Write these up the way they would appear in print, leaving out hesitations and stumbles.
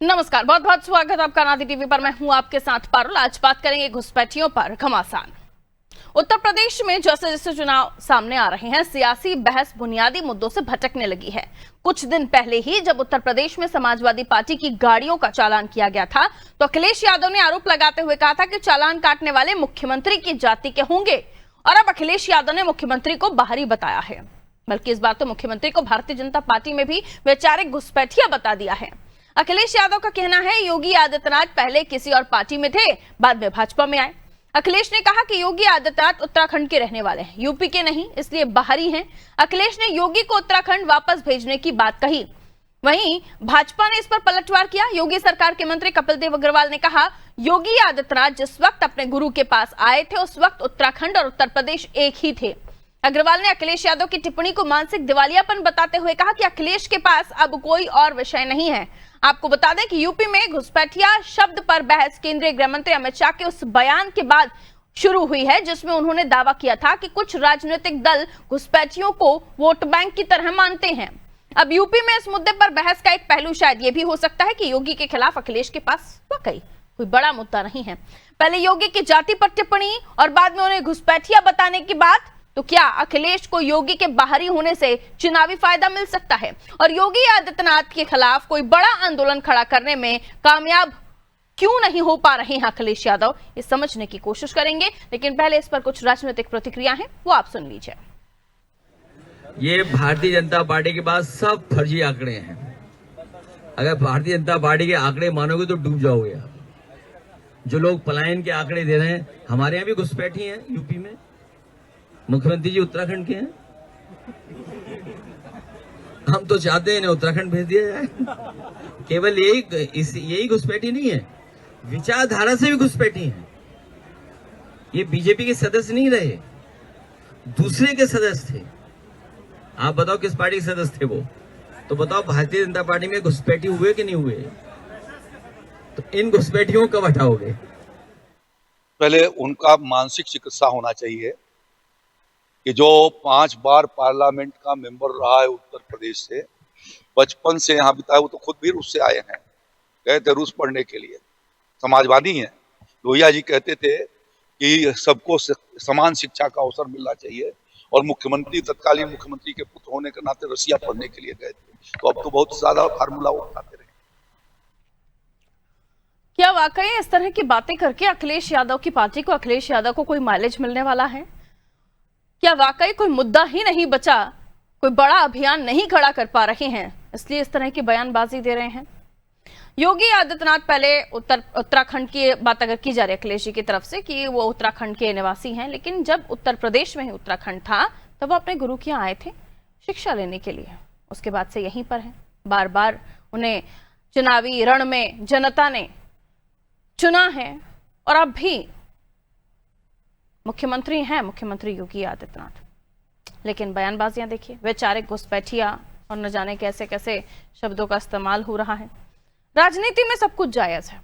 नमस्कार, बहुत बहुत स्वागत आपका नादी टीवी पर। मैं हूं आपके साथ पारुल। आज बात करेंगे घुसपैठियों पर घमासान। उत्तर प्रदेश में जैसे जैसे चुनाव सामने आ रहे हैं, सियासी बहस बुनियादी मुद्दों से भटकने लगी है। कुछ दिन पहले ही जब उत्तर प्रदेश में समाजवादी पार्टी की गाड़ियों का चालान किया गया था, तो अखिलेश यादव ने आरोप लगाते हुए कहा था कि चालान काटने वाले मुख्यमंत्री की जाति के होंगे। और अब अखिलेश यादव ने मुख्यमंत्री को बाहरी बताया है, बल्कि इस बार तो मुख्यमंत्री को भारतीय जनता पार्टी में भी वैचारिक घुसपैठिया बता दिया है। अखिलेश यादव का कहना है, योगी आदित्यनाथ पहले किसी और पार्टी में थे, बाद में भाजपा में आए। अखिलेश ने कहा कि योगी आदित्यनाथ उत्तराखंड के रहने वाले हैं, यूपी के नहीं, इसलिए बाहरी हैं। अखिलेश ने योगी को उत्तराखंड वापस भेजने की बात कही। वहीं भाजपा ने इस पर पलटवार किया। योगी सरकार के मंत्री कपिल देव अग्रवाल ने कहा, योगी आदित्यनाथ जिस वक्त अपने गुरु के पास आए थे, उस वक्त उत्तराखंड और उत्तर प्रदेश एक ही थे। अग्रवाल ने अखिलेश यादव की टिप्पणी को मानसिक दिवालियापन बताते हुए कहा कि अखिलेश के पास अब कोई और विषय नहीं है। आपको बता दें कि यूपी में घुसपैठिया शब्द पर बहस केंद्रीय गृह मंत्री अमित शाह के उस बयान के बाद शुरू हुई है, जिसमें उन्होंने दावा किया था कि कुछ राजनीतिक दल घुसपैठियों को वोट बैंक की तरह मानते हैं। अब यूपी में इस मुद्दे पर बहस का एक पहलू शायद यह भी हो सकता है कि योगी के खिलाफ अखिलेश के पास वाकई कोई बड़ा मुद्दा नहीं है। पहले योगी की जाति पर टिप्पणी और बाद में उन्हें घुसपैठिया बताने की बात, तो क्या अखिलेश को योगी के बाहरी होने से चुनावी फायदा मिल सकता है और योगी आदित्यनाथ के खिलाफ कोई बड़ा आंदोलन खड़ा करने में कामयाब क्यों नहीं हो पा रहे हैं अखिलेश यादव, ये समझने की कोशिश करेंगे। लेकिन पहले इस पर कुछ राजनीतिक प्रतिक्रिया हैं, वो आप सुन लीजिए। ये भारतीय जनता पार्टी के पास सब फर्जी आंकड़े हैं। अगर भारतीय जनता पार्टी के आंकड़े मानोगे तो डूब जाओगे आप। जो लोग पलायन के आंकड़े दे रहे हैं, हमारे यहाँ भी घुसपैठी हैं यूपी में। मुख्यमंत्री जी उत्तराखंड के हैं। हम तो चाहते हैं इन्हें उत्तराखंड भेज दिया जाए। केवल यही घुसपैठी नहीं है, विचारधारा से भी घुसपैठी है। ये बीजेपी के सदस्य नहीं रहे, दूसरे के सदस्य थे। आप बताओ किस पार्टी के सदस्य थे वो? तो बताओ भारतीय जनता पार्टी में घुसपैठी हुए कि नहीं हुए? तो इन घुसपैठियों को कब हटाओगे? पहले उनका मानसिक चिकित्सा होना चाहिए कि जो 5 बार पार्लियामेंट का मेंबर रहा है उत्तर प्रदेश से, बचपन से यहाँ बिताया, वो तो खुद भी रूस से आए हैं, गए थे रूस पढ़ने के लिए, समाजवादी हैं। लोहिया जी कहते थे कि सबको समान शिक्षा का अवसर मिलना चाहिए, और मुख्यमंत्री, तत्कालीन मुख्यमंत्री के पुत्र होने के नाते रसिया पढ़ने के लिए गए थे। तो अब तो बहुत ज्यादा फार्मूला वो बताते रहे। क्या वाकई इस तरह की बातें करके अखिलेश यादव की पार्टी को, अखिलेश यादव को कोई माइलेज मिलने वाला है? क्या वाकई कोई मुद्दा ही नहीं बचा, कोई बड़ा अभियान नहीं खड़ा कर पा रहे हैं, इसलिए इस तरह की बयानबाजी दे रहे हैं? योगी आदित्यनाथ पहले उत्तराखंड की बात अगर की जा रही है अखिलेश जी की तरफ से कि वो उत्तराखंड के निवासी हैं, लेकिन जब उत्तर प्रदेश में ही उत्तराखंड था तब वो अपने गुरु के यहाँ आए थे शिक्षा लेने के लिए। उसके बाद से यहीं पर है। बार बार उन्हें चुनावी रण में जनता ने चुना है और अब भी मुख्यमंत्री हैं मुख्यमंत्री योगी आदित्यनाथ। लेकिन बयानबाजियां देखिए, वैचारिक घुसपैठिया और न जाने कैसे कैसे शब्दों का इस्तेमाल हो रहा है। राजनीति में सब कुछ जायज है,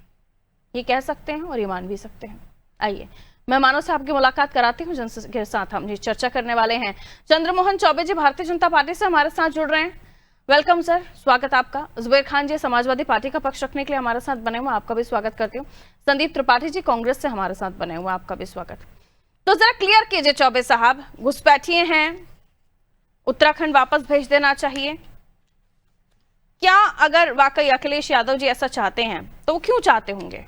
ये कह सकते हैं और ये मान भी सकते हैं। आइए मेहमानों से आपकी मुलाकात कराती हूँ, जिनके साथ हम ये चर्चा करने वाले हैं। चंद्रमोहन चौबे जी भारतीय जनता पार्टी से हमारे साथ जुड़ रहे हैं। वेलकम सर, स्वागत आपका। जुबैर खान जी समाजवादी पार्टी का पक्ष रखने के लिए हमारे साथ बने हुए, आपका भी स्वागत करती हूँ। संदीप त्रिपाठी जी कांग्रेस से हमारे साथ बने हुए, आपका भी स्वागत। तो जरा क्लियर कीजिए चौबे साहब, घुसपैठिए हैं, उत्तराखंड वापस भेज देना चाहिए, क्या अगर वाकई अखिलेश यादव जी ऐसा चाहते हैं तो वो क्यों चाहते होंगे?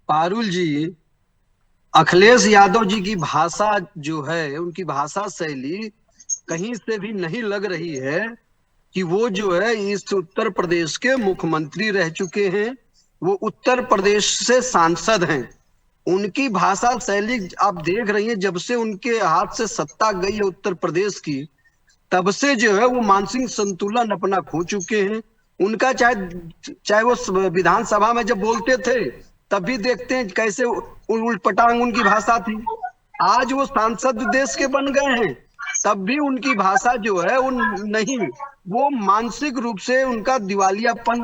पारुल जी, अखिलेश यादव जी की भाषा जो है, उनकी भाषा शैली कहीं से भी नहीं लग रही है कि वो जो है इस उत्तर प्रदेश के मुख्यमंत्री रह चुके हैं, वो उत्तर प्रदेश से सांसद हैं। उनकी भाषा शैली आप देख रही हैं, जब से उनके हाथ से सत्ता गई है उत्तर प्रदेश की, तब से जो है वो मानसिक संतुलन अपना खो चुके हैं। उनका चाहे वो विधानसभा में जब बोलते थे तब भी देखते हैं कैसे उलटपटांग उनकी भाषा थी। आज वो सांसद देश के बन गए हैं, तब भी उनकी भाषा जो है वो नहीं, वो मानसिक रूप से उनका दिवालियापन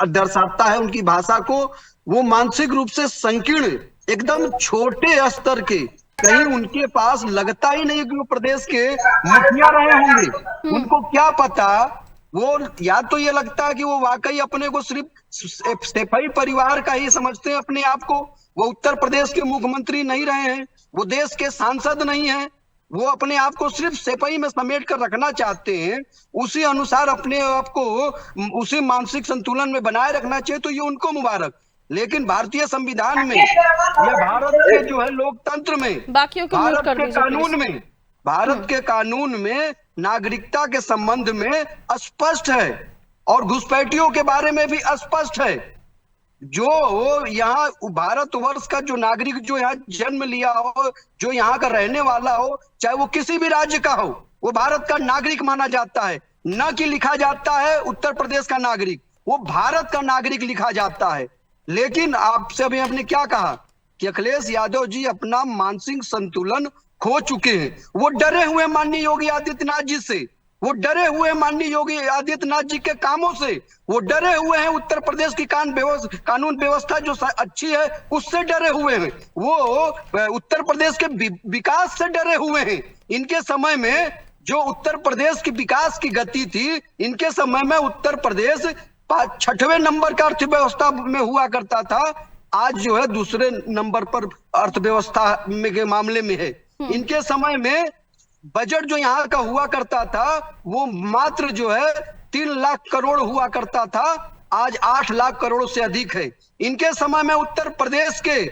दर्शाता है उनकी भाषा को। वो मानसिक रूप से संकीर्ण, एकदम छोटे स्तर के, कहीं उनके पास लगता ही नहीं कि वो प्रदेश के मुखिया रहे होंगे। उनको क्या पता वो या तो ये लगता है कि वो वाकई अपने को सिर्फ सिपाही परिवार का ही समझते हैं अपने आप को, वो उत्तर प्रदेश के मुख्यमंत्री नहीं रहे हैं, वो देश के सांसद नहीं हैं, वो अपने आप को सिर्फ सिपाही में समेट कर रखना चाहते हैं, उसी अनुसार अपने आप को उसी मानसिक संतुलन में बनाए रखना चाहिए, तो ये उनको मुबारक। लेकिन भारतीय संविधान में या भारत के जो है लोकतंत्र में, बाकियों को म्यूट भारत कर के दीजिए कानून में, भारत के कानून में नागरिकता के संबंध में स्पष्ट है और घुसपैठियों के बारे में भी स्पष्ट है। जो यहाँ भारतवर्ष का जो नागरिक जो यहाँ जन्म लिया हो, जो यहाँ का रहने वाला हो, चाहे वो किसी भी राज्य का हो, वो भारत का नागरिक माना जाता है। न कि लिखा जाता है उत्तर प्रदेश का नागरिक, वो भारत का नागरिक लिखा जाता है। लेकिन आपसे अभी आपने क्या कहा कि अखिलेश यादव जी अपना मानसिक संतुलन खो चुके हैं, वो डरे हुए माननीय योगी आदित्यनाथ जी से, वो डरे हुए हैं माननीय योगी आदित्यनाथ जी के कामों से, वो डरे हुए हैं उत्तर प्रदेश की कानून व्यवस्था जो अच्छी है उससे डरे हुए हैं, वो उत्तर प्रदेश के विकास से डरे हुए हैं। इनके समय में जो उत्तर प्रदेश की विकास की गति थी, इनके समय में उत्तर प्रदेश 6वें नंबर का अर्थव्यवस्था में हुआ करता था, आज जो है दूसरे नंबर पर अर्थव्यवस्था के मामले में है। इनके समय में बजट जो यहाँ का हुआ करता था वो मात्र जो है 3 लाख करोड़ हुआ करता था, आज 8 लाख करोड़ से अधिक है। इनके समय में उत्तर प्रदेश के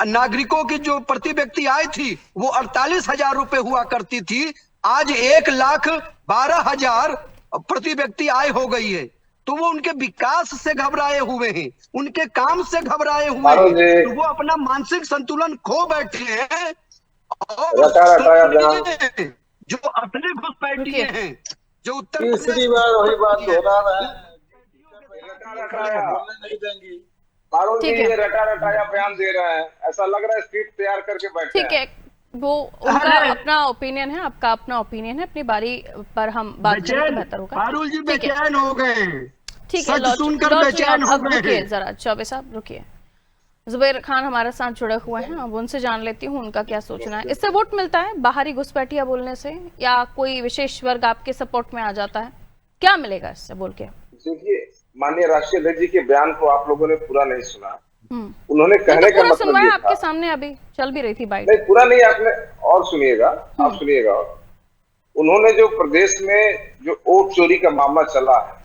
नागरिकों की जो प्रति व्यक्ति आय थी वो 48,000 रुपए हुआ करती थी, आज 1,12,000 प्रति व्यक्ति आय हो गई है। तो वो उनके विकास से घबराए हुए हैं, उनके काम से घबराए हुए हैं, तो वो अपना मानसिक संतुलन खो बैठे हैं और जो अपने घुसपैठिए हैं, जो उत्तर तीसरी बार वही बात दोहरा रहा है। पारुल जी ये रटा रटाया बयान दे रहे हैं, ऐसा लग रहा है स्क्रिप्ट तैयार करके बैठे ठीक है, वो उनका अपना ओपिनियन है, आपका अपना ओपिनियन है, अपनी बारी पर हम बात करें तो बेहतर होगा। पारुल जी बेचैन हो गए, ठीक है, सुनकर बेचैन हो गए। रुकिए जरा चौबे साहब, रुकिए। जुबैर खान हमारे साथ जुड़े हुए हैं, अब उनसे जान लेती हूँ उनका क्या सोचना है। इससे वोट मिलता है बाहरी घुसपैठिया बोलने से, या कोई विशेष वर्ग आपके सपोर्ट में आ जाता है? क्या मिलेगा इससे बोल के? देखिए, माननीय राष्ट्रीय अध्यक्ष जी के बयान को आप लोगों ने पूरा नहीं सुना। उन्होंने कहने का मतलब ये था, आपके सामने अभी चल भी रही थी बाइट। नहीं पूरा नहीं, आपने और सुनिएगा, आप सुनिएगा। और उन्होंने जो प्रदेश में जो वोट चोरी का मामला चला है,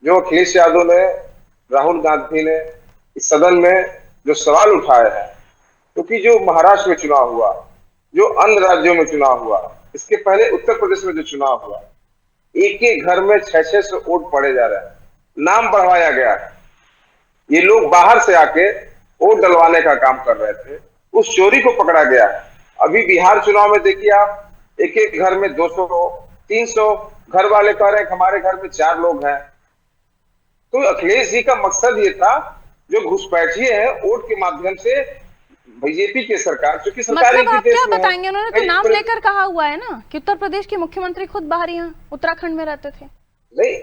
जो अखिलेश यादव ने, राहुल गांधी ने इस सदन में जो सवाल उठाए हैं, क्योंकि जो महाराष्ट्र में चुनाव हुआ, जो अन्य राज्यों में चुनाव हुआ, इसके पहले उत्तर प्रदेश में जो चुनाव हुआ, एक एक घर में 600 वोट पड़े जा रहे हैं, नाम बढ़वाया गया है। ये लोग बाहर से आके वोट डलवाने का काम कर रहे थे, उस चोरी को पकड़ा गया है। अभी बिहार चुनाव में देखिए आप, एक एक घर में 200 300 घर वाले कह रहे हैं हमारे घर में 4 लोग हैं। तो अखिलेश जी का मकसद ये था, जो घुसपैठिए हैं वोट के माध्यम से बीजेपी की सरकार, क्योंकि सरकार मतलब आप क्या बताएंगे? उन्होंने तो नाम लेकर कहा हुआ है ना कि उत्तर प्रदेश के मुख्यमंत्री खुद बाहर यहाँ उत्तराखंड में रहते थे। नहीं,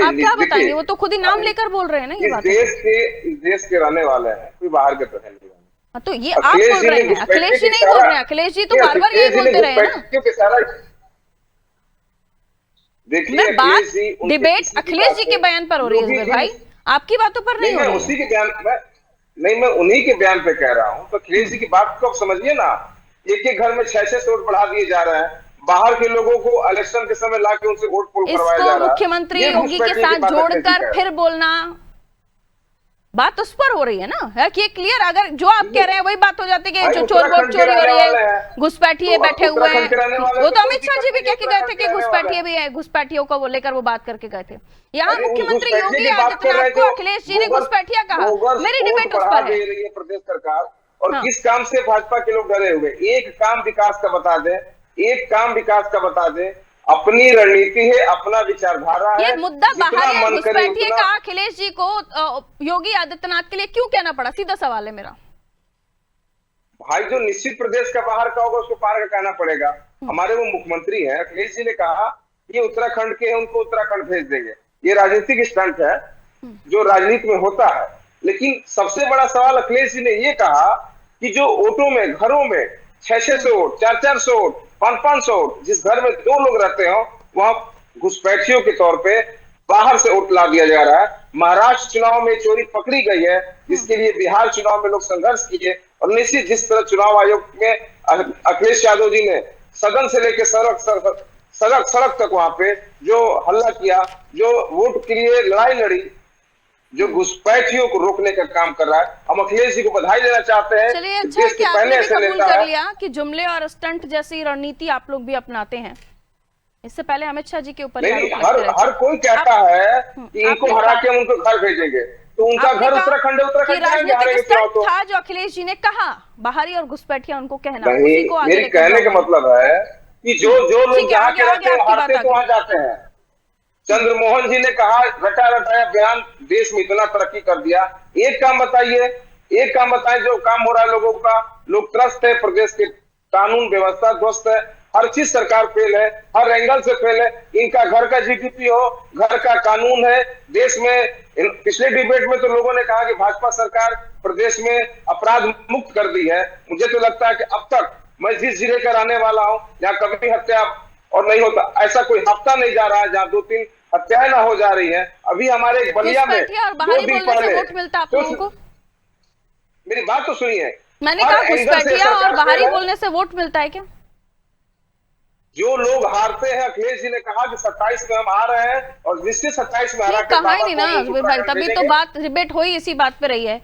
आप क्या बताएंगे? वो तो खुद ही नाम लेकर बोल रहे हैं ना ये बात। इस देश के रहने वाले हैं, कोई बाहर के तो है नहीं। तो ये आप बोल रहे हैं, अखिलेश जी नहीं बोल रहे हैं। अखिलेश जी तो बार बार यही बोलते रहे ना। देखिए, बात डिबेट अखिलेश जी के बयान पर हो रही है भाई, आपकी बातों पर नहीं हो रही है। उसी के बयान मैं उन्हीं के बयान पे कह रहा हूँ। तो अखिलेश जी की बात को समझिए ना, एक एक घर में 600 वोट बढ़ा दिए जा रहे हैं, बाहर के लोगों को इलेक्शन के समय लाके उनसे वोट पोल करवाया जा रहा है। इसको मुख्यमंत्री योगी के साथ जोड़कर फिर बोलना, बात उस पर हो रही है ना कि क्लियर। अगर जो आप कह रहे हैं वही बात हो जाती है कि जो चोर वोट चोरी हो रही है, घुसपैठिए बैठे हुए हैं। वो तो अमित शाह जी भी कह के गए थे कि घुसपैठिए भी है, घुसपैठियों को लेकर वो बात करके गए थे। यहाँ मुख्यमंत्री योगी आदित्यनाथ को अखिलेश जी ने घुसपैठिया कहा। मेरी डिबेट उस पर है। प्रदेश सरकार और किस काम से भाजपा के लोग डरे हुए? एक काम विकास का बता दें, एक काम विकास का बता दें। अपनी रणनीति है, अपना विचारधारा है। ये मुद्दा बाहर है, घुसपैठिए का अखिलेश जी को योगी आदित्यनाथ के लिए क्यों कहना पड़ा? सीधा सवाल है मेरा भाई। जो निश्चित प्रदेश का बाहर का होगा उसको पार का कहना पड़ेगा। हमारे वो मुख्यमंत्री हैं, अखिलेश जी ने कहा ये उत्तराखंड के हैं, उनको उत्तराखंड भेज देंगे। ये राजनीतिक स्टंट है जो राजनीति में होता है। लेकिन सबसे बड़ा सवाल अखिलेश जी ने ये कहा कि जो वोटों में, घरों में 600 वोट, 400 वोट, 500 वोट, जिस घर में 2 लोग रहते हो वहां घुसपैठियों के तौर पे बाहर से वोट ला दिया जा रहा है। महाराष्ट्र चुनाव में चोरी पकड़ी गई है, जिसके लिए बिहार चुनाव में लोग संघर्ष किए, और निश्चित जिस तरह चुनाव आयोग में अखिलेश यादव जी ने सदन से लेकर सड़क तक वहां पे जो हल्ला किया, जो वोट के लिए लड़ाई लड़ी, जो घुसपैठियों को रोकने का काम कर रहा है, हम अखिलेश जी को बधाई देना चाहते हैं। चलिए, अच्छा है कि आपने भी कबूल कर लिया कि जुमले और स्टंट जैसी रणनीति आप लोग भी अपनाते हैं। इससे पहले अमित शाह जी के ऊपर नहीं, हर कोई कहता है कि इनको हरा के हम उनको घर भेजेंगे, तो उनका घर उत्तराखंड राजनीतिक स्टंट था जो अखिलेश जी ने कहा, बाहरी और घुसपैठिया उनको कहना, नहीं, मेरे कहने का मतलब है कि जो लोग जहाँ के रहते हैं हारते तो वहां जाते हैं। चंद्रमोहन जी ने कहा रटा रटाया बयान, देश में इतना तरक्की कर दिया, एक काम बताइए जो काम हो रहा है लोगों का, लोग त्रस्त है, प्रदेश के कानून व्यवस्था ध्वस्त है, हर चीज सरकार फेल है, हर एंगल से फेल है। इनका घर का जीडीपी हो, घर का कानून है देश में। पिछले डिबेट में तो लोगों ने कहा कि भाजपा सरकार प्रदेश में अपराध मुक्त कर दी है। मुझे तो लगता है कि अब तक मैं जिस जिले का रहने वाला हूं, जहाँ कभी हत्या और नहीं होता, ऐसा कोई हफ्ता नहीं जा रहा है जहाँ 2-3 हत्याएं ना हो जा रही है। अभी हमारे एक बलिया में 2 दिन पहले वोट मिलता आप लोगों को? मेरी बात तो सुनिए, मैंने कहा घुसपैठिया और बाहरी बोलने से वोट मिलता है क्या? जो लोग हारते हैं, अखिलेश जी ने कहा कि 27 में हम आ रहे हैं, और निश्चित 27 में हरा के कहा ही नहीं ना जुबेर भाई, तभी तो बात डिबेट हुई इसी बात पे रही है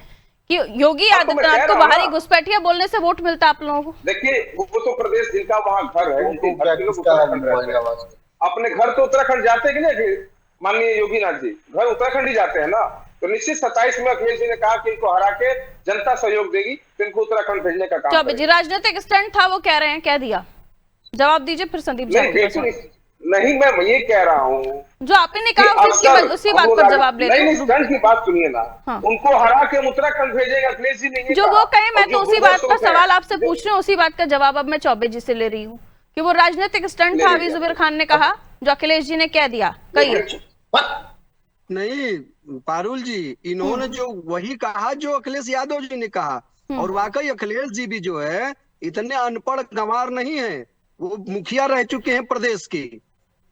कि योगी आदित्यनाथ को बाहरी घुसपैठिया बोलने से वोट मिलता आप लोगों को। देखिए, वो तो प्रदेश जिनका वहां घर है, उनके घर के लोग उत्तराखंड रहते हैं। अपने घर तो उत्तराखंड जाते हैं कि नहीं माननीय योगीनाथ जी, घर उत्तराखंड ही जाते हैं ना। तो निश्चित 27 में अखिलेश जी ने कहा कि इनको हरा के जनता सहयोग देगी, तो इनको उत्तराखंड भेजने का काम जी राजनीतिक स्टंट था वो कह रहे हैं, कह दिया, जवाब दीजिए फिर संदीप जी। नहीं, मैं ये कह रहा हूँ जो आपने कहा उसी बात पर जवाब ले रहे हैं। स्टंट की बात सुनिए ना, उनको हरा के उत्तराखंड भेजेगा अखिलेश जी ने, जो वो कहे, मैं तो उसी बात पर सवाल आपसे पूछ रही हूँ, उसी बात का जवाब अब मैं चौबे जी से ले रही हूँ कि वो राजनीतिक स्टंट था, अभी जुबेर खान ने कहा, जो अखिलेश जी ने कह दिया। कहिए। नहीं पारुल जी, इन्होंने जो वही कहा जो अखिलेश यादव जी ने कहा, और वाकई अखिलेश जी भी जो है इतने अनपढ़ गंवार नहीं है, वो मुखिया रह चुके हैं प्रदेश के।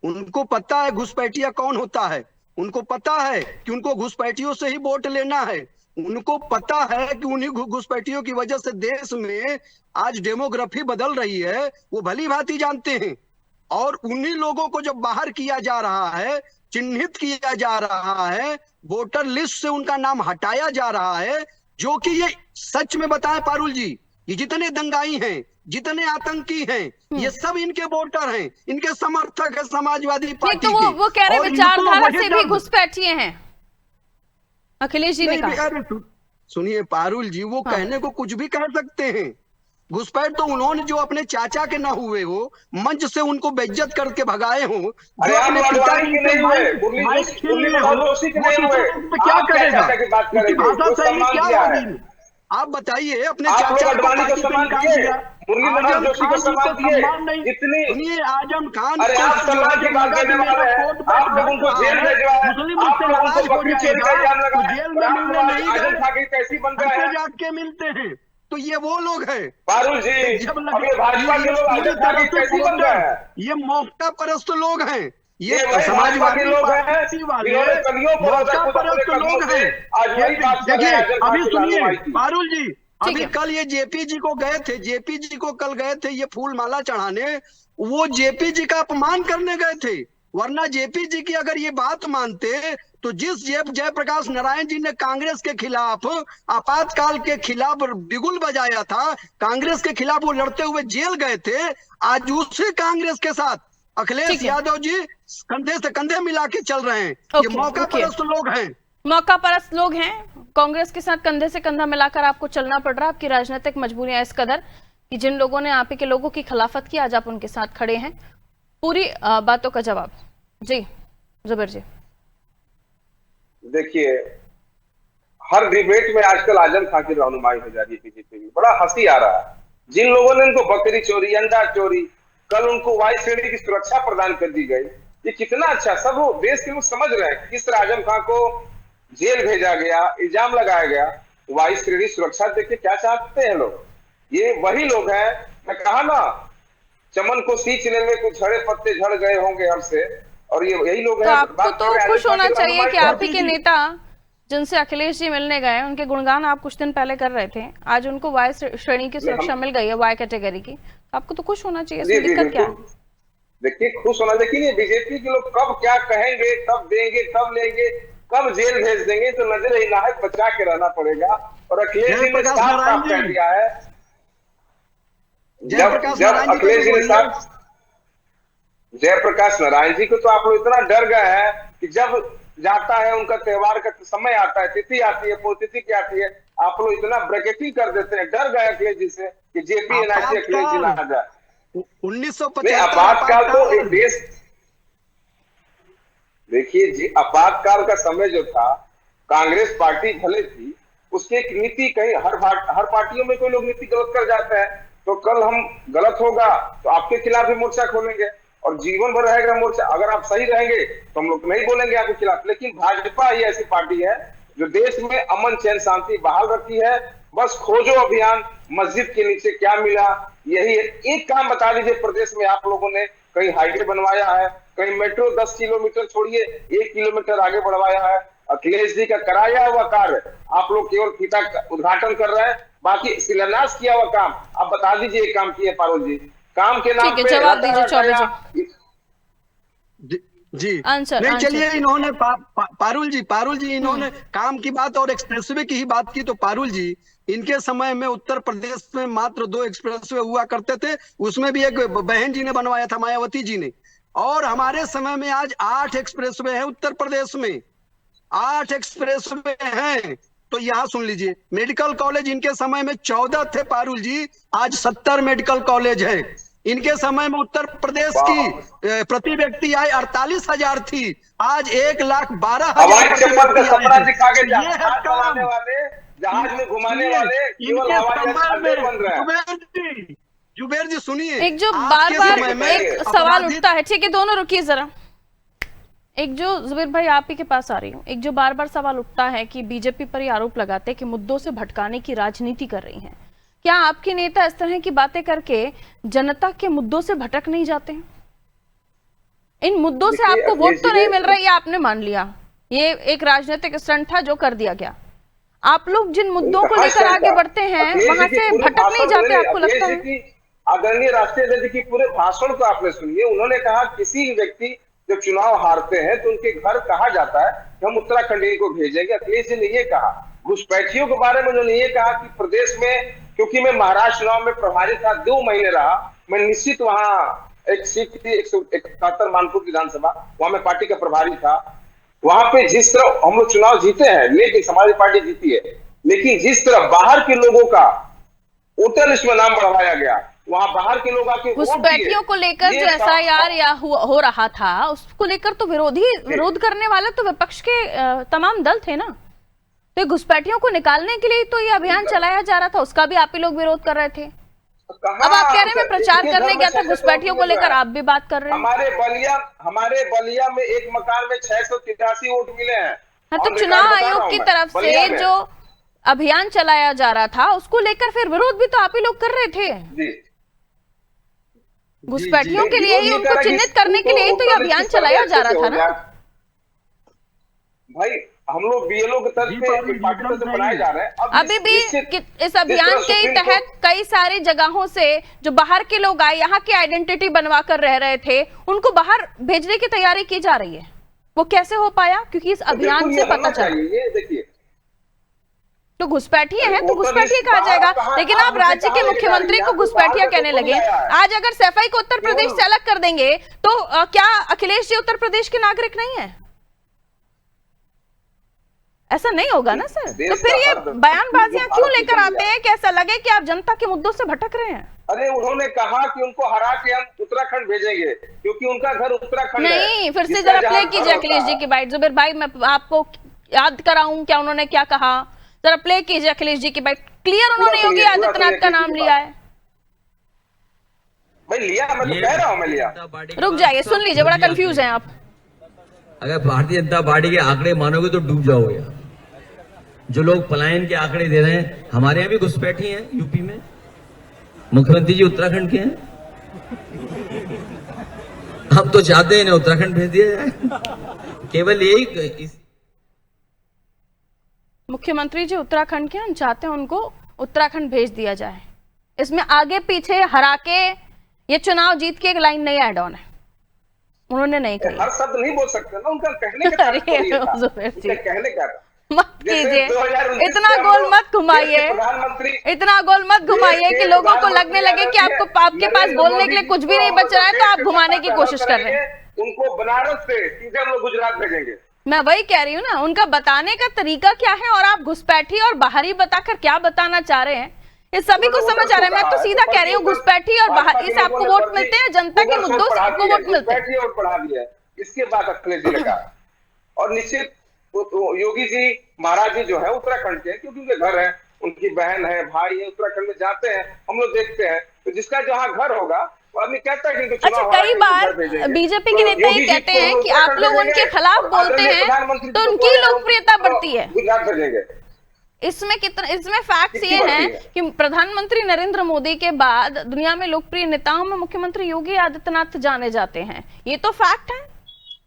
उनको पता है घुसपैठिया कौन होता है, उनको पता है कि उनको घुसपैठियों से ही वोट लेना है, उनको पता है कि उन्हीं घुसपैठियों की वजह से देश में आज डेमोग्राफी बदल रही है, वो भली भांति जानते हैं। और उन्हीं लोगों को जब बाहर किया जा रहा है, चिन्हित किया जा रहा है, वोटर लिस्ट से उनका नाम हटाया जा रहा है, जो कि ये सच में बताएं पारुल जी, ये जितने दंगाई हैं, जितने आतंकी हैं, ये सब इनके वोटर हैं, इनके समर्थक है समाजवादी पार्टी तो वो कह रहे विचारधारा से भी घुसपैठिए हैं, अखिलेश जी ने कहा। सुनिए पारुल जी, वो कहने को कुछ भी कह सकते हैं। घुसपैठ तो उन्होंने जो अपने चाचा के ना हुए हो, मंच से उनको बेइज्जत करके भगाए हो, जो अपने पिता क्या करेगा, भाषा शैली क्या होगी? आप बताइए, अपने चाचा को मुरलीधर जोशी को सम्मान दिए, सुनिए आजम खान अरे आप सम्मान की बात करने वाले हैं, आप लोगों को जेल भेजवाया, आप लोगों को बकरी चोरी का इल्जाम लगाया, जेल में मिलने नहीं आजम खान की कैसी बन गया है, जाके मिलते हैं, तो ये वो लोग हैं पारुल जी, अब ये भाजपा के लोग आजम खान की कैसी बन गए हैं, ये मौका परस्त लोग हैं, ये समाजवादी लोग हैं, इन्होंने कलियों को लोग हैं। देखिए अभी सुनिए पारुल जी, अभी कल ये जेपी जी को गए थे, जेपी जी को कल गए थे ये फूल माला चढ़ाने, वो जेपी जी का अपमान करने गए थे। वरना जेपी जी की अगर ये बात मानते तो जिस जयप्रकाश नारायण जी ने कांग्रेस के खिलाफ आपातकाल के खिलाफ बिगुल बजाया था, कांग्रेस के खिलाफ वो लड़ते हुए जेल गए थे, आज उसी कांग्रेस के साथ अखिलेश यादव जी कंधे से कंधे मिला के चल रहे हैं। ये मौका परस्त लोग हैं, मौका परस्त लोग हैं, कांग्रेस के साथ कंधे से कंधा मिलाकर आपको चलना पड़ रहा है। आपकी राजनीतिक मजबूरियां इस कदर कि जिन लोगों ने आप के लोगों की खिलाफत की, आज आप उनके साथ खड़े हैं। पूरी बातों का जवाब जी जुबेर जी। देखिए, हर डिबेट में आजकल आजम खान की रहनुमाई हो जा रही है बीजेपी में, बड़ा हंसी आ रहा है। जिन लोगों ने उनको बकरी चोरी, अंडा चोरी, कल उनको वाई श्रेणी की सुरक्षा प्रदान कर दी गई, ये कितना अच्छा, सब वो देश के लोग समझ रहे हैं किस तरह आजम खान को जेल भेजा गया, इल्जाम लगाया गया, वाई श्रेणी सुरक्षा देके क्या चाहते हैं लोग। ये वही लोग हैं, मैं कहा ना, चमन को सींचने में कुछ झड़े पत्ते झड़ गए होंगे हमसे, और ये यही लोग तो हैं। आपको बात तो कर रहे हैं खुश होना आदित्य चाहिए कि पाटिल आप ही के नेता जिनसे अखिलेश जी मिलने गए उनके गुणगान आप कुछ दिन पहले कर रहे थे, आज उनको वाई श्रेणी की सुरक्षा मिल गई है, वाई कैटेगरी की। आपको तो खुश होना चाहिए, इसमें दिक्कत क्या है? देखिए खुश होना, लेकिन ये बीजेपी के लोग कब क्या कहेंगे, कब देंगे, कब लेंगे, कब जेल भेज देंगे, तो नजर ही ना है, बचा के रहना पड़ेगा। और अखिलेश जी ने साफ साफ कह दिया है, जब अखिलेश जी ने साफ, जयप्रकाश नारायण जी को तो आप लोग इतना डर गए हैं कि जब जाता है उनका त्योहार का समय आता है, तिथि आती है, पुण्यतिथि की आती है, आप लोग इतना ब्रैकेटिंग कर देते हैं। डर गए अखिलेश जी से कि जेपी एनआईसी अखिलेश जी ना आ जाए। 1950 आपातकाल तो एक देश, देखिए जी, आपातकाल का समय जो था, कांग्रेस पार्टी भले थी, उसकी एक नीति कहीं हर पार्टियों में कोई लोग नीति गलत कर जाते हैं, तो कल हम गलत होगा तो आपके खिलाफ भी मोर्चा खोलेंगे और जीवन भर रहेगा मोर्चा। अगर आप सही रहेंगे तो हम लोग नहीं बोलेंगे आपके खिलाफ। लेकिन भाजपा ही ऐसी पार्टी है जो देश में अमन चैन शांति बहाल रखी है। बस खोजो अभियान, मस्जिद के नीचे क्या मिला, यही एक काम बता दीजिए प्रदेश में आप लोगों ने कहीं हाईवे बनवाया है, कहीं मेट्रो 10 किलोमीटर छोड़िए 1 किलोमीटर आगे बढ़वाया है। अखिलेश जी का कराया हुआ कार्य आप लोग केवल फीता उद्घाटन कर रहे हैं, बाकी शिलान्यास किया हुआ काम आप बता दीजिए एक काम किए पारुल जी, काम के नाम पे जवाब दीजिए चौबे जी। नहीं चलिए, इन्होंने पारुल जी इन्होंने काम की बात और एक्सप्रेसवे की ही बात की, तो पारुल जी इनके समय में उत्तर प्रदेश में मात्र 2 एक्सप्रेसवे हुआ करते थे, उसमें भी एक बहन जी ने बनवाया था, मायावती जी ने। और हमारे समय में आज 8 एक्सप्रेसवे हैं उत्तर प्रदेश में, 8 एक्सप्रेसवे हैं। तो यहाँ सुन लीजिए, मेडिकल कॉलेज इनके समय में 14 थे पारुल जी, आज 70 मेडिकल कॉलेज है। इनके समय में उत्तर प्रदेश की प्रति व्यक्ति आय 48,000 थी, आज 1,12,000 जहाज में घुमाने वाले केवल हवाई अड्डे बन रहे हैं। जुबेर जी सुनिए, एक जो बार बार एक सवाल उठता है, ठीक है दोनों रुकिए जरा, एक जो जुबेर भाई आप ही के पास आ रही हूँ, एक जो बार बार सवाल उठता है कि बीजेपी पर ये आरोप लगाते हैं कि मुद्दों से भटकाने की राजनीति कर रही हैं, क्या आपके नेता इस तरह की बातें करके जनता के मुद्दों से भटक नहीं जाते हैं? इन मुद्दों से आपको वोट तो नहीं मिल रहा, ये आपने मान लिया, ये एक राजनीतिक स्टंट था जो कर दिया गया। आप लोग जिन मुद्दों को लेकर आगे बढ़ते हैं वहां से भटक नहीं जाते आपको लगता है? आदरणीय राष्ट्रीय अध्यक्ष की पूरे भाषण को आपने सुनिए, उन्होंने कहा किसी व्यक्ति जब चुनाव हारते हैं तो उनके घर कहा जाता है कि हम उत्तराखंड को भेजेंगे। अखिलेश जी ने ये कहा। घुसपैठियों के बारे में उन्होंने ये कहा कि प्रदेश में, क्योंकि मैं महाराष्ट्र चुनाव में प्रभारी था, 2 महीने रहा, मैं निश्चित वहां एक सीट थी 177 मानपुर विधानसभा, वहां मैं पार्टी का प्रभारी था। वहां पे जिस तरह हम लोग चुनाव जीते हैं, लेकिन समाजवादी पार्टी जीती है, लेकिन जिस तरह बाहर के लोगों का वोटर लिस्ट में नाम बढ़वाया गया, वहां बाहर के लोग आके घुसपैठियों को लेकर जो SIR या हो रहा था, उसको लेकर तो विरोध करने वाले तो विपक्ष के तमाम दल थे ना, तो घुसपैठियों को निकालने के लिए तो ये अभियान चलाया जा रहा था, उसका भी आप ही लोग विरोध कर रहे थे। अब आप कह रहे हैं मैं प्रचार करने गया था, घुसपैठियों को लेकर आप भी बात कर रहे हैं। हमारे बलिया में एक मकान में 683 वोट मिले हैं। हाँ, तो चुनाव आयोग की तरफ से जो अभियान चलाया जा रहा था उसको लेकर फिर विरोध भी तो आप ही लोग कर रहे थे। घुसपैठियों के लिए ही, उनको चिन्हित करने के लिए ही तो ये अभियान चलाया जा रहा था ना भाई। हम लोग BLO के तरफ से बनाए जा रहे हैं। अभी भी इस अभियान के तहत कई सारी जगहों से जो बाहर के लोग आए, यहाँ की आइडेंटिटी बनवा कर रह रहे थे, उनको बाहर भेजने की तैयारी की जा रही है। वो कैसे हो पाया? क्योंकि इस अभियान से पता चला। देखिए, तो घुसपैठिए है तो घुसपैठिए कहा जाएगा, लेकिन आप राज्य के मुख्यमंत्री को घुसपैठिया कहने लगे। आज अगर सफाई को उत्तर प्रदेश से अलग कर देंगे तो क्या अखिलेश जी उत्तर प्रदेश के नागरिक नहीं है? ऐसा नहीं होगा ना सर। तो फिर ये बयानबाजियां क्यों लेकर आते हैं कि ऐसा लगे कि आप जनता के मुद्दों से भटक रहे हैं? अरे उन्होंने कहा कि उनको हरा के हम उत्तराखंड भेजेंगे क्योंकि उनका घर उत्तराखंड है। नहीं, फिर से जरा प्ले कीजिए अखिलेश जी की बाइट। जुबेर भाई मैं आपको याद कराऊं क्या उन्होंने क्या कहा, जरा प्ले कीजिए अखिलेश जी की बाइट। क्लियर उन्होंने योगी आदित्यनाथ का नाम लिया है। भाई लिया, मैं तो कह रहा हूं मैं लिया। रुक जाइए, सुन लीजिए, बड़ा कंफ्यूज है आप। अगर भारतीय जनता पार्टी के आंकड़े मानोगे तो डूब जाओगे। जो लोग पलायन के आंकड़े दे रहे हैं, हमारे यहाँ भी घुसपैठी हैं यूपी में, मुख्यमंत्री जी उत्तराखंड के हैं। अब तो चाहते हैं इन्हें उत्तराखंड भेज दिया जाए। केवल यही मुख्यमंत्री जी उत्तराखंड के हम चाहते हैं उनको उत्तराखंड भेज दिया जाए। इसमें आगे पीछे हरा के ये चुनाव जीत के एक लाइन नहीं ऐड ऑन है, उन्होंने नहीं कही। हर शब्द नहीं बोल सकते ना, उनका कहने का अरे जुबेर जी, कहने का मत कीजिए, इतना गोल मत घुमाइए, प्रधानमंत्री इतना गोल मत घुमाइए कि लोगों को लगने लगे कि आपको आपके पास बोलने के लिए कुछ भी नहीं बच रहा है, तो आप घुमाने की कोशिश कर रहे हैं। उनको बनारस से सीधे हम लोग गुजरात भेजेंगे। मैं वही कह रही हूँ ना, उनका बताने का तरीका क्या है और आप घुसपैठी और बाहरी बताकर क्या बताना चाह रहे हैं, ये सभी को समझ आ रहा है। मैं तो सीधा कह रही हूँ, घुसपैठी और बाहर इससे आपको वोट मिलते हैं, जनता के मुद्दों से आपको वोट मिलते हैं। वोट बढ़ा दिया, इसके बाद अखिलेश जी लगा। और निश्चित योगी जी महाराज जी जो है उत्तराखंड के, क्योंकि उनके घर है, उनकी बहन है, भाई है, उत्तराखंड में जाते हैं, हम लोग देखते हैं। तो जिसका जहाँ घर होगा वो आदमी कहता है कि अच्छा, कई बार बीजेपी के नेता ये कहते हैं कि आप लोग उनके खिलाफ बोलते हैं तो उनकी लोकप्रियता बढ़ती है। गुजरात भेजेंगे। इसमें फैक्ट्स ये हैं कि प्रधानमंत्री नरेंद्र मोदी के बाद दुनिया में लोकप्रिय नेताओं में मुख्यमंत्री योगी आदित्यनाथ जाने जाते हैं। ये तो फैक्ट है,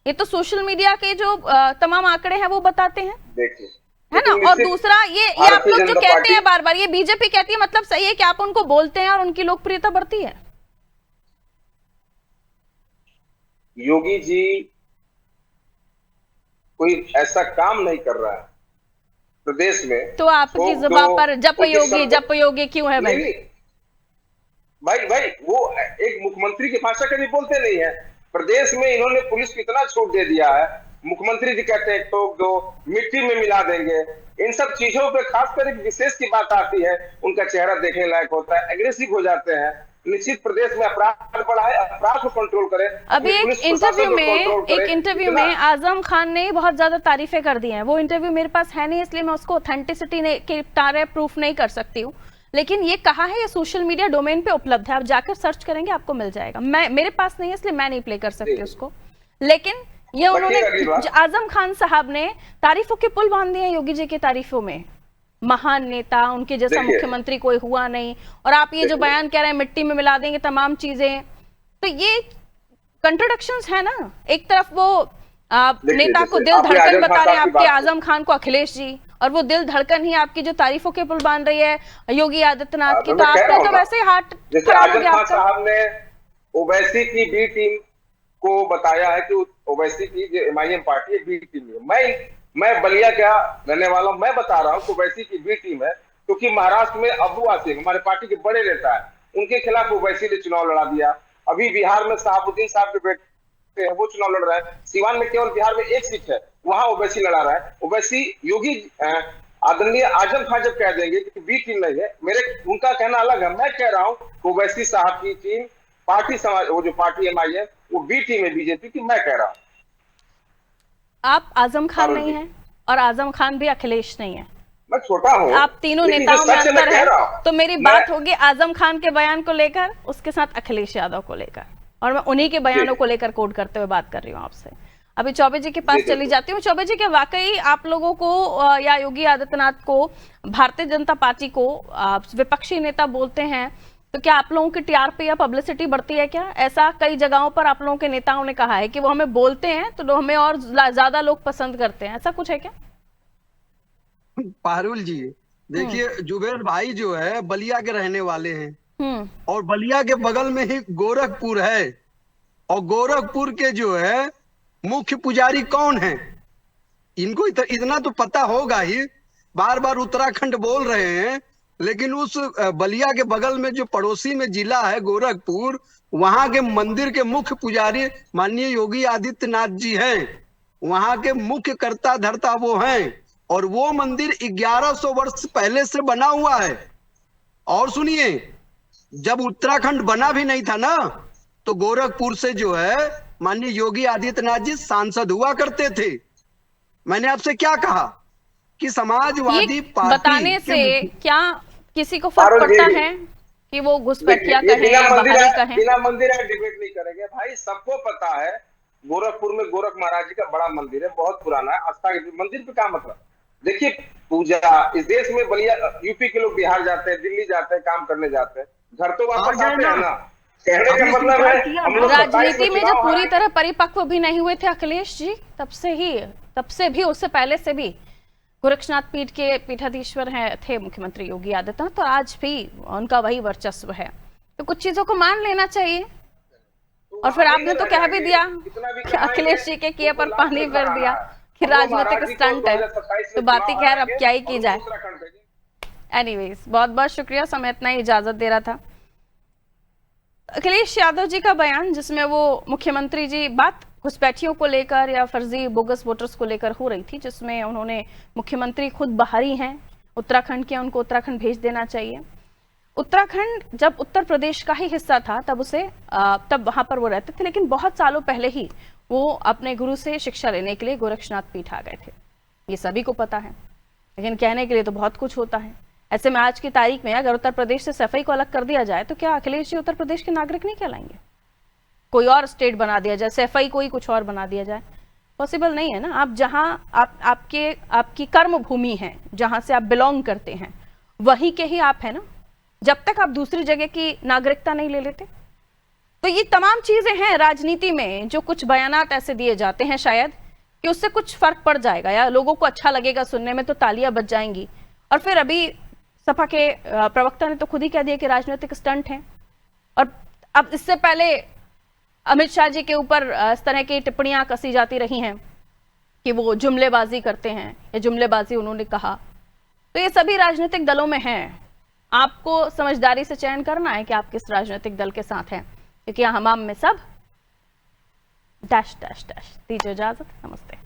ये तो सोशल मीडिया के जो तमाम आंकड़े हैं वो बताते हैं, देखिए है ना। और दूसरा ये आप लोग जो कहते हैं बार बार, ये बीजेपी कहती है, मतलब सही है कि आप उनको बोलते हैं और उनकी लोकप्रियता बढ़ती है। योगी जी कोई ऐसा काम नहीं कर रहा है प्रदेश में, तो आपकी जुबान पर जप योगी क्यों है भाई? भाई वो एक मुख्यमंत्री की भाषा कभी बोलते नहीं है। प्रदेश में इन्होंने पुलिस को इतना छूट दे दिया है, मुख्यमंत्री जी कहते हैं ठोक दो, मिट्टी में मिला देंगे। इन सब चीजों पे खासकर एक विशेष की बात आती है, उनका चेहरा देखने लायक होता है, एग्रेसिव हो जाते हैं। निश्चित प्रदेश में अपराध बढ़ा है, अपराध को कंट्रोल करें। अभी एक इंटरव्यू में आजम खान ने बहुत ज्यादा तारीफें कर दी हैं। वो इंटरव्यू मेरे पास है नहीं, इसलिए मैं उसको ऑथेंटिसिटी के तारे प्रूफ नहीं कर सकती हूँ, लेकिन ये कहा है, ये सोशल मीडिया डोमेन पे उपलब्ध है, आप जाकर सर्च करेंगे आपको मिल जाएगा। मेरे पास नहीं है इसलिए मैं नहीं प्ले कर सकती उसको, लेकिन ये उन्होंने आजम खान साहब ने तारीफों के पुल बांध दिए योगी जी की तारीफों में। महान नेता, उनके जैसा मुख्यमंत्री कोई हुआ नहीं, और आप ये जो बयान कह रहे हैं मिट्टी में मिला देंगे तमाम चीजें, तो ये कंट्रोडिक्शंस है ना। एक तरफ वो नेता को दिल धड़कन बता रहे हैं आपके आजम खान को अखिलेश जी, और वो दिल धड़कन ही आपकी जो तारीफों के पुल बांध रही है योगी आदित्यनाथ की, तो आपने तो वैसे ही हार्ट खराब हो गया आपका। साहब ने ओवैसी की बी टीम को बताया है कि ओवैसी की जो एमआईएम पार्टी है बी टीम है। मैं बलिया का रहने वाला हूं, मैं बता रहा हूं ओवैसी की बी टीम है, क्योंकि महाराष्ट्र में अबू आसिफ हमारे पार्टी के बड़े नेता है, उनके खिलाफ ओवैसी ने चुनाव लड़ा दिया। अभी बिहार में शहाबुद्दीन साहब के बेटे हैं, वो चुनाव लड़ रहा है। सीवान में केवल बिहार में एक सीट है, वहां ओवैसी लड़ा रहा है। ओवैसी योगी आदरणीय आजम खान जब कह देंगे कि बी टीम नहीं है, उनका कहना अलग है। मैं कह रहा हूँ ओवैसी साहब की टीम पार्टी समाज, वो जो पार्टी एमआईएम, वो बी टीम है बीजेपी की, मैं कह रहा हूँ। आप आजम खान नहीं है और आजम खान भी अखिलेश नहीं है, मैं छोटा हूँ, आप तीनों नेताओं में अंतर है। तो मेरी बात होगी आजम खान के बयान को लेकर, उसके साथ अखिलेश यादव को लेकर, और मैं उन्हीं के बयानों को लेकर कोट करते हुए बात कर रही हूँ आपसे। अभी चौबे जी के पास चली जाती हूँ। चौबे जी, क्या वाकई आप लोगों को या योगी आदित्यनाथ को, भारतीय जनता पार्टी को विपक्षी नेता बोलते हैं, तो क्या आप लोगों की टीआरपी या पब्लिसिटी बढ़ती है क्या? ऐसा कई जगहों पर आप लोगों के नेताओं ने कहा है कि वो हमें बोलते हैं तो हमें और ज्यादा लोग पसंद करते हैं, ऐसा कुछ है क्या? पारुल जी देखिए, जुबेर भाई जो है बलिया के रहने वाले हैं, और बलिया के बगल में ही गोरखपुर है, और गोरखपुर के जो है मुख्य पुजारी कौन है, इनको इतना तो पता होगा ही। बार बार उत्तराखंड बोल रहे हैं, लेकिन उस बलिया के बगल में जो पड़ोसी में जिला है गोरखपुर, वहां के मंदिर के मुख्य पुजारी माननीय योगी आदित्यनाथ जी हैं। वहां के मुख्य कर्ता धर्ता वो हैं, और वो मंदिर 1100 वर्ष पहले से बना हुआ है। और सुनिए, जब उत्तराखंड बना भी नहीं था ना, तो गोरखपुर से जो है माननीय योगी आदित्यनाथ जी सांसद हुआ करते थे। मैंने आपसे क्या कहा कि समाजवादी पार्टी बताने से क्या किसी को फर्क पड़ता है कि वो घुसपैठिया कहें या बाहरी कहें? बिना मंदिर है डिबेट नहीं करेंगे भाई, सबको पता है गोरखपुर में गोरख महाराज जी का बड़ा मंदिर है, बहुत पुराना है। आस्था के मंदिर पे क्या मतलब? देखिए, पूजा इस देश में बलिया यूपी के लोग बिहार जाते हैं, दिल्ली जाते हैं, काम करने जाते हैं, घर तो वापस आते हैं ना। कहने का मतलब है हम लोग 27 राजनीति में जब चुनाव पूरी हारे। तरह परिपक्व भी नहीं हुए थे अखिलेश जी, तब से भी उससे पहले से भी गोरक्षनाथ पीठ के पीठाधीश्वर हैं थे मुख्यमंत्री योगी आदित्यनाथ, तो आज भी उनका वही वर्चस्व है, तो कुछ चीजों को मान लेना चाहिए। और फिर आपने तो कह भी दिया कि अखिलेश जी के किए पर पानी फेर दिया कि राजनीतिक स्टंट है, तो बातें खैर अब क्या ही की जाए। एनीवेज, बहुत बहुत शुक्रिया, समय इतना ही इजाजत दे रहा था। अखिलेश यादव जी का बयान जिसमें वो मुख्यमंत्री जी बात घुसपैठियों को लेकर या फर्जी बोगस वोटर्स को लेकर हो रही थी, जिसमें उन्होंने मुख्यमंत्री खुद बाहरी हैं उत्तराखंड के, उनको उत्तराखंड भेज देना चाहिए। उत्तराखंड जब उत्तर प्रदेश का ही हिस्सा था तब वहां पर वो रहते थे, लेकिन बहुत सालों पहले ही वो अपने गुरु से शिक्षा लेने के लिए गोरक्षनाथ पीठ आ गए थे, ये सभी को पता है, लेकिन कहने के लिए तो बहुत कुछ होता है। ऐसे में आज की तारीख में अगर उत्तर प्रदेश से सफाई को अलग कर दिया जाए तो क्या अखिलेश जी उत्तर प्रदेश के नागरिक नहीं कहलाएंगे? कोई और स्टेट बना दिया जाए, सफाई कोई कुछ और बना दिया जाए, पॉसिबल नहीं है ना। आप जहां आपकी कर्म भूमि है, जहां से आप बिलोंग करते हैं, वहीं के ही आप है ना, जब तक आप दूसरी जगह की नागरिकता नहीं ले लेते। तो ये तमाम चीजें हैं राजनीति में, जो कुछ बयानात ऐसे दिए जाते हैं शायद कि उससे कुछ फर्क पड़ जाएगा या लोगों को अच्छा लगेगा सुनने में, तो तालियां बज जाएंगी। और फिर अभी सपा के प्रवक्ता ने तो खुद ही कह दिया कि राजनीतिक स्टंट है। और अब इससे पहले अमित शाह जी के ऊपर इस तरह की टिप्पणियां कसी जाती रही हैं कि वो जुमलेबाजी करते हैं, या जुमलेबाजी उन्होंने कहा। तो ये सभी राजनीतिक दलों में हैं, आपको समझदारी से चयन करना है कि आप किस राजनीतिक दल के साथ हैं, क्योंकि यहाँ हमाम में सब डैश डैश डैश। दीजिए इजाजत, नमस्ते।